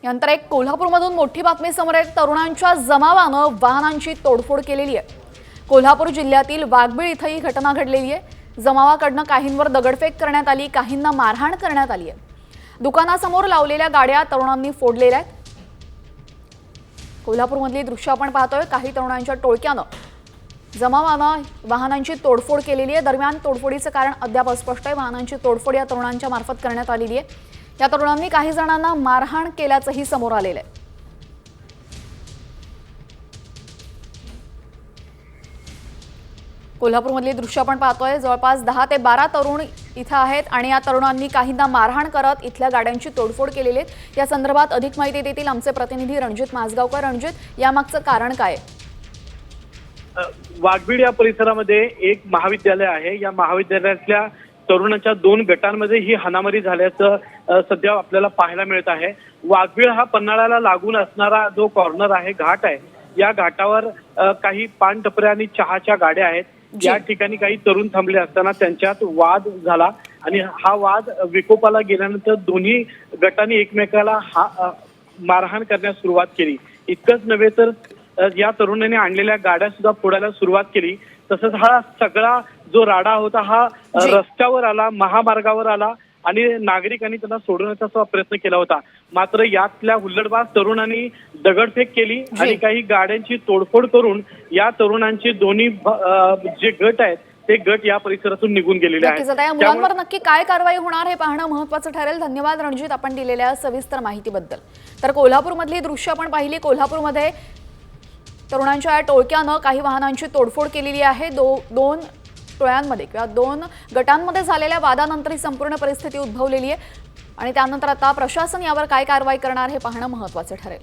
यानंतर एक कोल्हापूरमधून मोठी बातमी समोर येत तरुणांच्या जमावानं वाहनांची तोडफोड केलेली आहे। कोल्हापूर जिल्ह्यातील वाघबीळ इथं ही घटना घडलेली आहे। जमावाकडनं काहींवर दगडफेक करण्यात आली, काहींना मारहाण करण्यात आली आहे। दुकानासमोर लावलेल्या गाड्या तरुणांनी फोडलेल्या आहेत। कोल्हापूरमधली दृश्य आपण पाहतोय। काही तरुणांच्या टोळक्यानं जमावानं वाहनांची तोडफोड केलेली आहे। दरम्यान तोडफोडीचं कारण अद्याप अस्पष्ट आहे। वाहनांची तोडफोड या तरुणांच्या मार्फत करण्यात आलेली आहे। या तरुणांनी काही जणांना मारहाण केल्याचंही समोर आलेलं आहे। कोल्हापूरमधली दृश्य आपण पाहतोय। जवळपास 10 ते 12 तरुण इथं आहेत आणि या तरुणांनी काहींना मारहाण करत इथल्या गाड्यांची तोडफोड केलेली आहे। या संदर्भात अधिक माहिती देतील आमचे प्रतिनिधी रणजित माजगावकर। रणजित, यामागचं कारण काय आहे? वाघबीड या परिसरामध्ये एक महाविद्यालय आहे। या महाविद्यालयातल्या तरुणांच्या 2 गटांमध्ये ही हाणामारी झाल्याचं सध्या आपल्याला पाहायला मिळत आहे। वाघबीड हा पन्हाळ्याला लागून असणारा जो कॉर्नर आहे, घाट आहे, या घाटावर काही पान टपऱ्या आणि चहाच्या गाड्या आहेत। या ठिकाणी काही तरुण थांबले असताना त्यांच्यात वाद झाला आणि हा वाद विकोपाला गेल्यानंतर दोन्ही गटांनी एकमेकाला मारहाण करण्यास सुरुवात केली। इतकंच नव्हे तर या तरुणांनी आणलेल्या गाड्या सुद्धा फोडायला सुरुवात केली। तसंच हा सगळा जो राडा होता हा रस्त्यावर आला, महामार्गावर आला आणि नागरिकांनी त्यांना सोडवण्याचा प्रयत्न केला होता। मात्र यातल्या हुल्लडबाज तरुणांनी दगडफेक केली आणि काही गाड्यांची तोडफोड करून या तरुणांचे दोन्ही जे गट आहेत ते गट या परिसरातून निघून गेलेले आहेत। या मुलांवर नक्की काय कारवाई होणार हे पाहणं महत्त्वाचं ठरेल। धन्यवाद रणजित, आपण दिलेल्या सविस्तर माहितीबद्दल। तर कोल्हापूरमधली दृश्य आपण पाहिली। कोल्हापूरमध्ये तरुणांच्या टोळक्यानं काही वाहनांची तोडफोड केलेली आहे। दोन टोळ्यांमध्ये किंवा 2 गटांमध्ये झालेल्या वादानंतर ही संपूर्ण परिस्थिती उद्भवलेली आहे आणि त्यानंतर आता प्रशासन यावर काय कारवाई करणार हे पाहणं महत्त्वाचं ठरेल।